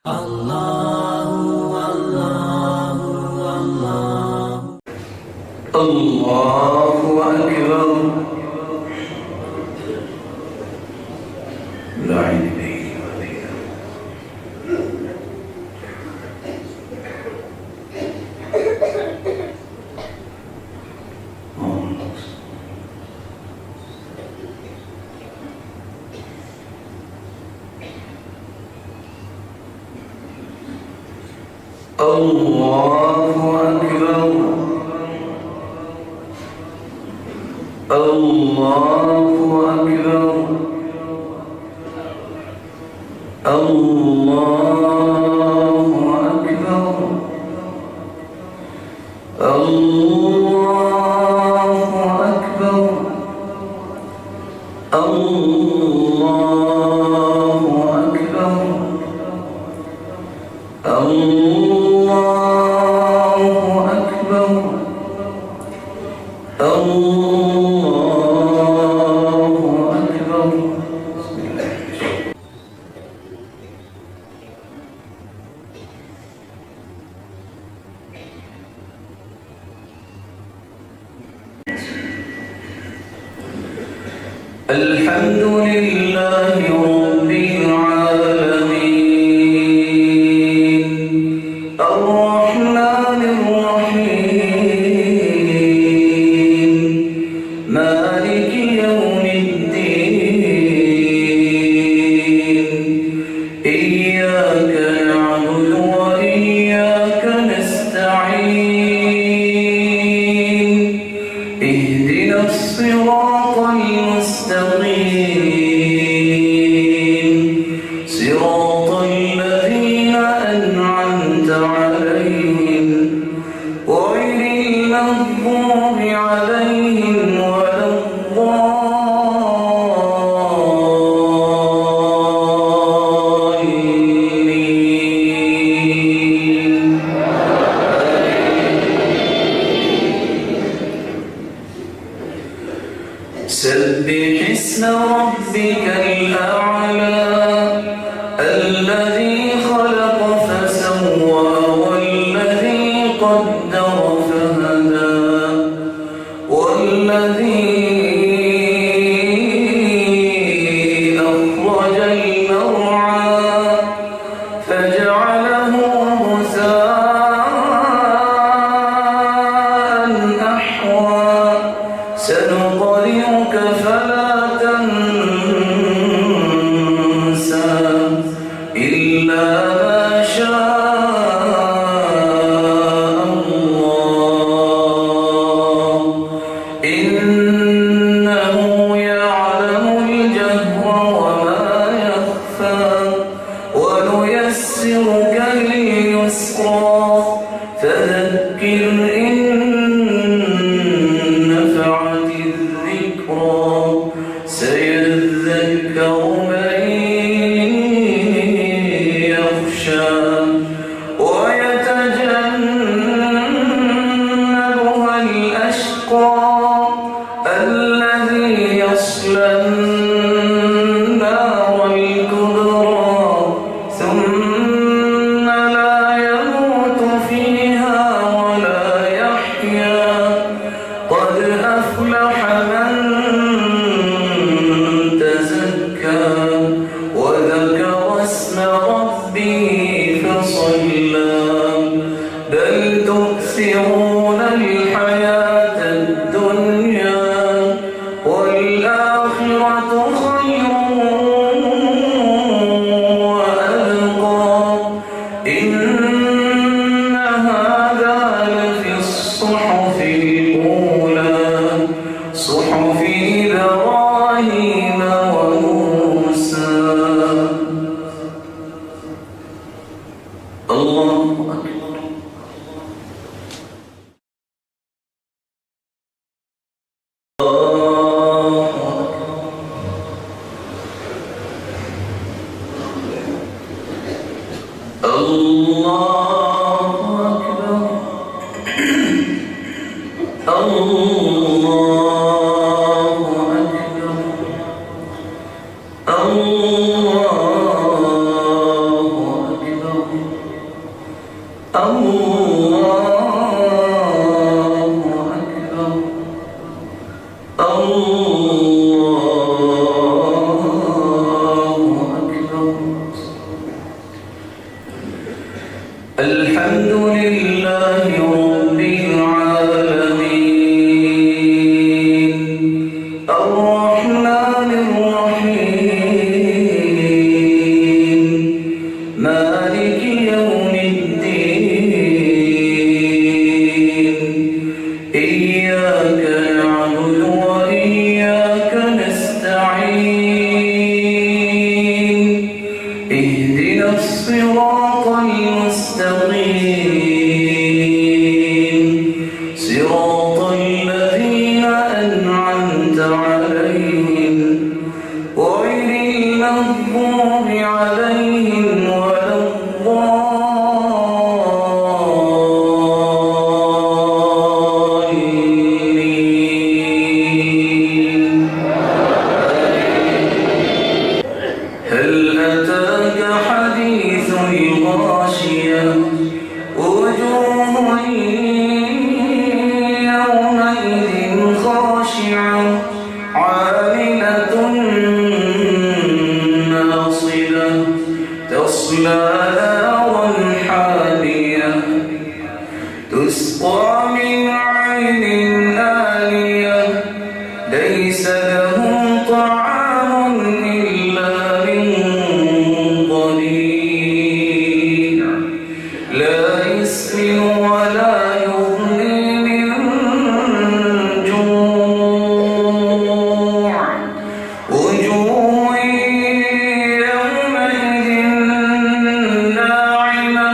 الله أكبر. لا إله إلا الله أكبر. الله أكبر. الله أكبر. الله أكبر. الله أكبر. الله أكبر. الحمد لله رب العالمين الرحمن الرحيم مالك يوم الدين إياك نعبد وإياك نستعين اهدنا الصراط المستقيم صراط الذين أنعمت عليهم غير المغضوب عليهم ولا الضالين. سبح اسم ربك الأعلى الذي خلق فسوى والذي قدر فهدى والذي أخرج المرعى فجعله غثاء أحوى سنقرئك فلا تنسى إلا ما شاء الله إنه يعلم الجهر وما يخفى ونيسرك لليسرى فذكر إن نفعت الذكرى سيذكر من يخشى ويتجنبها الأشقى الذي يصلى النار الكبرى ثم لا يموت فيها ولا يحيا قد أفلح من تزكى وذكر اسم ربه فصلى بل تؤثرون الحياة الدنيا والآخرة خير وأبقى إن هذا لفي الصحف الأولى صحف إبراهيم وموسى. الله أكبر. الله أكبر. الله أكبر. الله أكبر. الحمد لله رب العالمين الرحمن الرحيم مالك يوم الدين إياك نعبد وإياك نستعين اهدنا الصراط المستقيم صراط الذين أنعمت عليهم غير المغضوب عليهم ولا الضالين. هل أتاك حديث الغاشية وجوه يومئذ خاشعة عاملة ناصبة تصلى نارا حامية تسقى من عين آنية ليس لهم طعام إلا من ضريع لا يسمن ولا يغني من جوع وجوه يومئذ ناعمة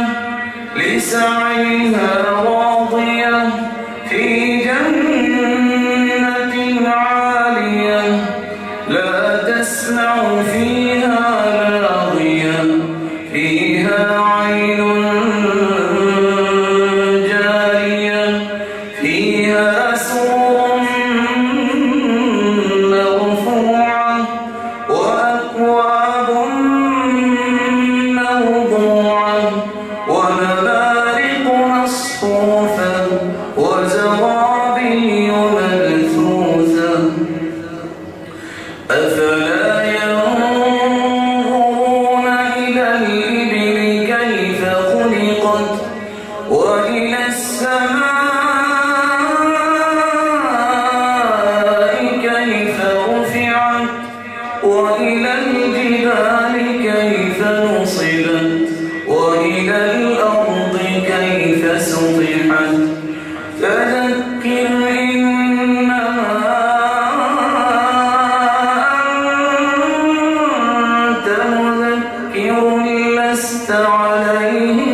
لسعيها راضية في جنة عالية لا تسمع فيها لاغية فيها عين جارية فيها سرر مرفوعة وأكواب موضوعة ونمارق مصفوفة وزرابي مبثوثة أفلا ينظرون إلى الإبل كيف خلقت وإلى السماء كيف رفعت وإلى الجبال كيف نصبت وإلى الأرض كيف سطحت فذكر إنما أنت مذكر لست عليهم